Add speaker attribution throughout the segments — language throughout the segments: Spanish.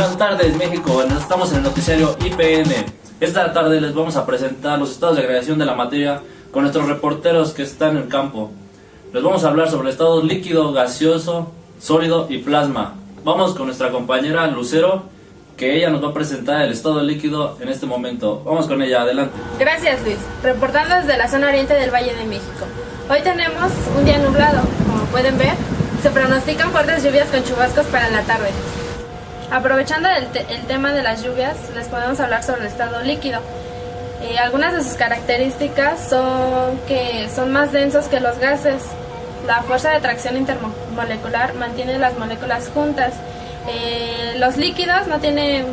Speaker 1: Buenas tardes, México. Estamos en el noticiario IPN. Esta tarde les vamos a presentar los estados de agregación de la materia con nuestros reporteros que están en el campo. Les vamos a hablar sobre el estado líquido, gaseoso, sólido y plasma. Vamos con nuestra compañera Lucero, que ella nos va a presentar el estado líquido en este momento. Vamos con ella, adelante.
Speaker 2: Gracias, Luis. Reportando desde la zona oriente del Valle de México. Hoy tenemos un día nublado. Como pueden ver, se pronostican fuertes lluvias con chubascos para la tarde. Aprovechando el tema de las lluvias, les podemos hablar sobre el estado líquido. Algunas de sus características son que son más densos que los gases. La fuerza de atracción intermolecular mantiene las moléculas juntas. Los líquidos no tienen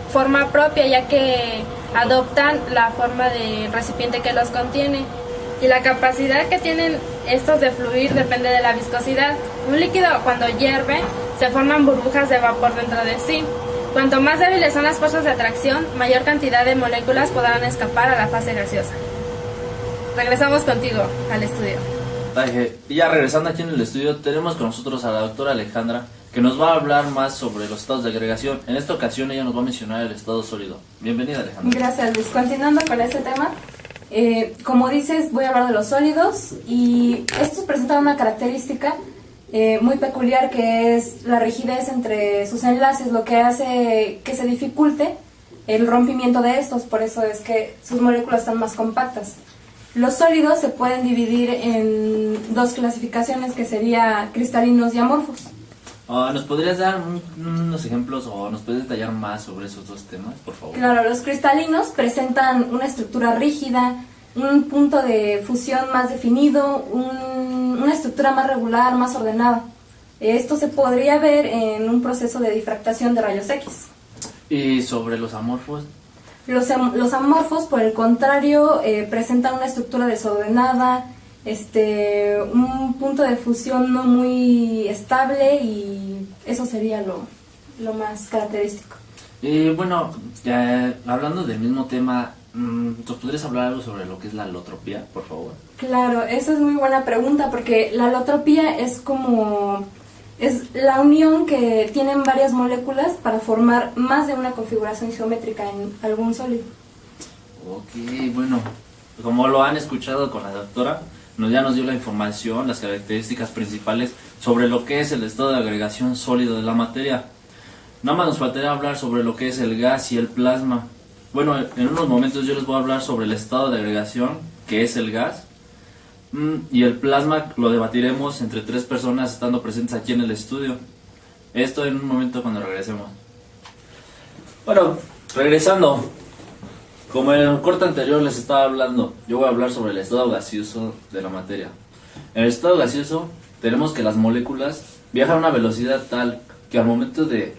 Speaker 2: forma propia, ya que adoptan la forma del recipiente que los contiene. Y la capacidad que tienen estos de fluir depende de la viscosidad. Un líquido, cuando hierve, se forman burbujas de vapor dentro de sí. Cuanto más débiles son las fuerzas de atracción, mayor cantidad de moléculas podrán escapar a la fase gaseosa. Regresamos contigo al estudio.
Speaker 1: Y ya regresando aquí en el estudio, tenemos con nosotros a la doctora Alejandra, que nos va a hablar más sobre los estados de agregación. En esta ocasión ella nos va a mencionar el estado sólido. Bienvenida, Alejandra.
Speaker 3: Gracias, Luis. Continuando con este tema, como dices, voy a hablar de los sólidos, y estos presentan una característica muy peculiar, que es la rigidez entre sus enlaces, lo que hace que se dificulte el rompimiento de estos. Por eso es que sus moléculas están más compactas. Los sólidos se pueden dividir en dos clasificaciones, que sería cristalinos y amorfos.
Speaker 1: ¿Nos podrías dar unos ejemplos o nos puedes detallar más sobre esos dos temas, por favor?
Speaker 3: Claro, los cristalinos presentan una estructura rígida, un punto de fusión más definido, una estructura más regular, más ordenada. Esto se podría ver en un proceso de difractación de rayos X.
Speaker 1: ¿Y sobre los amorfos?
Speaker 3: Los amorfos, por el contrario, presentan una estructura desordenada, un punto de fusión no muy estable, y eso sería lo más característico.
Speaker 1: Bueno, ya hablando del mismo tema, ¿nos podrías hablar algo sobre lo que es la alotropía, por favor?
Speaker 3: Claro, esa es muy buena pregunta, porque la alotropía es la unión que tienen varias moléculas para formar más de una configuración geométrica en algún sólido.
Speaker 1: Ok, bueno, como lo han escuchado con la doctora, ya nos dio la información, las características principales sobre lo que es el estado de agregación sólido de la materia. Nada más nos faltaría hablar sobre lo que es el gas y el plasma. Bueno, en unos momentos yo les voy a hablar sobre el estado de agregación, que es el gas, y el plasma lo debatiremos entre tres personas estando presentes aquí en el estudio. Esto en un momento cuando regresemos. Bueno, regresando, como en el corte anterior les estaba hablando, yo voy a hablar sobre el estado gaseoso de la materia. En el estado gaseoso tenemos que las moléculas viajan a una velocidad tal que al momento de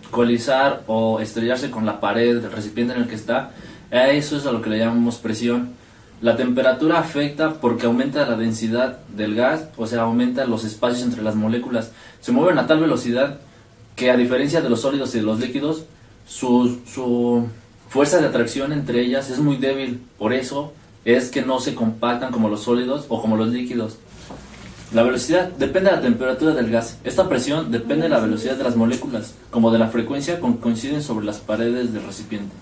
Speaker 1: colizar o estrellarse con la pared del recipiente en el que está, eso es a lo que le llamamos presión. La temperatura afecta porque aumenta la densidad del gas, o sea, aumenta los espacios entre las moléculas. Se mueven a tal velocidad que, a diferencia de los sólidos y de los líquidos, su fuerza de atracción entre ellas es muy débil. Por eso es que no se compactan como los sólidos o como los líquidos. La velocidad depende de la temperatura del gas. Esta presión depende de la velocidad de las moléculas, como de la frecuencia con que coinciden sobre las paredes del recipiente.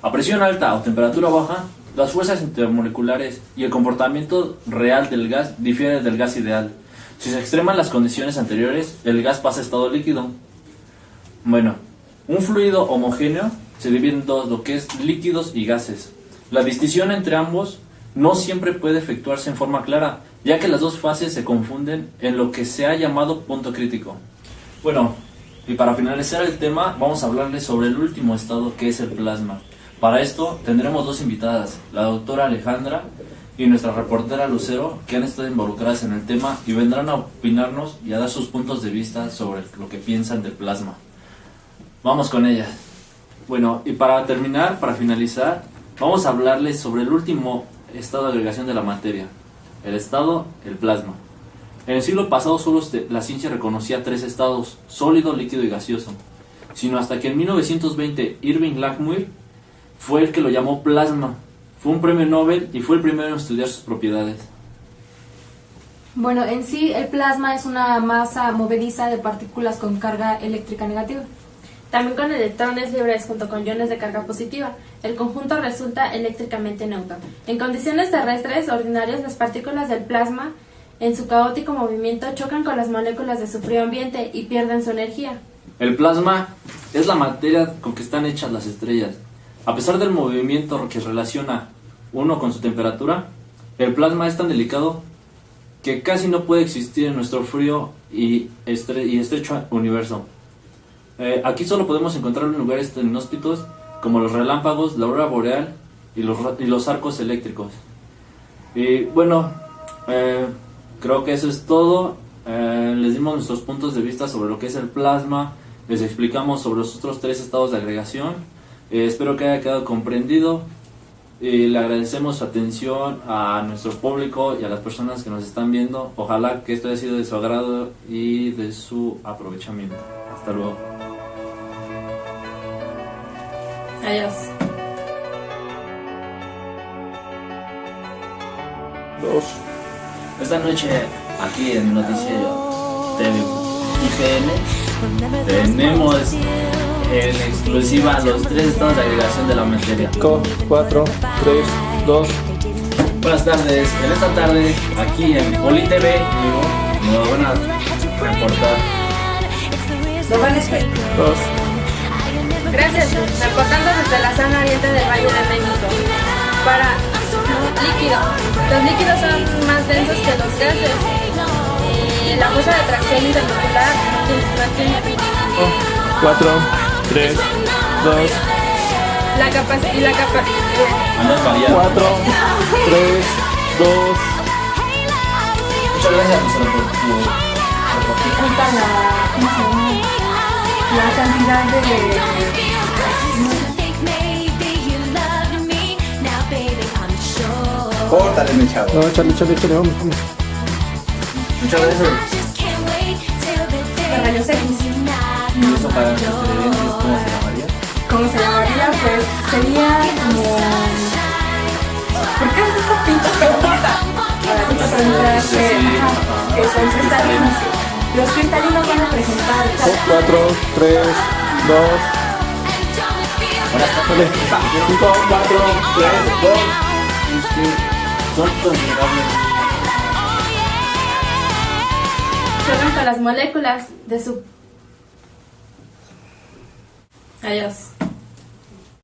Speaker 1: A presión alta o temperatura baja, las fuerzas intermoleculares y el comportamiento real del gas difiere del gas ideal. Si se extreman las condiciones anteriores, el gas pasa a estado líquido. Bueno, un fluido homogéneo se divide en dos, lo que es líquidos y gases. La distinción entre ambos no siempre puede efectuarse en forma clara, ya que las dos fases se confunden en lo que se ha llamado punto crítico. Bueno, y para finalizar el tema, vamos a hablarles sobre el último estado, que es el plasma. Para esto tendremos dos invitadas, la doctora Alejandra y nuestra reportera Lucero, que han estado involucradas en el tema y vendrán a opinarnos y a dar sus puntos de vista sobre lo que piensan del plasma. Vamos con ellas. Bueno, y para terminar, para finalizar, vamos a hablarles sobre el último estado de agregación de la materia, el plasma. En el siglo pasado solo la ciencia reconocía tres estados, sólido, líquido y gaseoso, sino hasta que en 1920 Irving Langmuir fue el que lo llamó plasma. Fue un premio Nobel y fue el primero en estudiar sus propiedades.
Speaker 3: Bueno, en sí el plasma es una masa movediza de partículas con carga eléctrica negativa.
Speaker 2: también con electrones libres junto con iones de carga positiva. El conjunto resulta eléctricamente neutro. En condiciones terrestres ordinarias, las partículas del plasma, en su caótico movimiento, chocan con las moléculas de su frío ambiente y pierden su energía.
Speaker 1: El plasma es la materia con que están hechas las estrellas. A pesar del movimiento que relaciona uno con su temperatura, el plasma es tan delicado que casi no puede existir en nuestro frío y estrecho universo. Aquí solo podemos encontrarlo en lugares tan inhóspitos como los relámpagos, la aurora boreal y los arcos eléctricos. Y bueno, creo que eso es todo. Les dimos nuestros puntos de vista sobre lo que es el plasma, les explicamos sobre los otros 3 estados de agregación. Espero que haya quedado comprendido y le agradecemos su atención a nuestro público y a las personas que nos están viendo. Ojalá que esto haya sido de su agrado y de su aprovechamiento. Hasta luego.
Speaker 2: Adiós.
Speaker 4: 2.
Speaker 1: Esta noche, aquí en Noticiero TV IGN, tenemos en exclusiva los 3 estados de agregación de la materia.
Speaker 4: 4, 3, 2.
Speaker 1: Buenas tardes, en esta tarde, aquí en Poli TV, nos van a reportar.
Speaker 4: 2.
Speaker 2: Gracias, reportando desde la zona oriente del Valle de México. Para líquido. Los líquidos son más densos que los gases. La fuerza de atracción intermolecular no tiene fin.
Speaker 4: 4, 3, 2.
Speaker 2: La capacidad.
Speaker 1: Andas variando.
Speaker 4: 4, 3, 2.
Speaker 1: Muchas gracias, Lucero, por tu reporte.
Speaker 3: ¿Cómo se llama? La cantidad de...
Speaker 5: Córtale, mi chavo.
Speaker 4: No, Charlie, vamos.
Speaker 1: Muchas gracias.
Speaker 3: de rayos X.
Speaker 1: ¿Y eso para nuestros televidentes cómo se llamaría?
Speaker 3: ¿Cómo se llamaría? Pues sería como... ¿Por qué es esa pinche pregunta? Ahora, muchas preguntas que son cristalinos. Los cristalinos van a presentar...
Speaker 4: 4, 3, 2.
Speaker 1: Buenas tardes.
Speaker 4: 5, 4, 3, 2.
Speaker 1: Son considerables.
Speaker 2: Chocan con las moléculas de su... Adiós.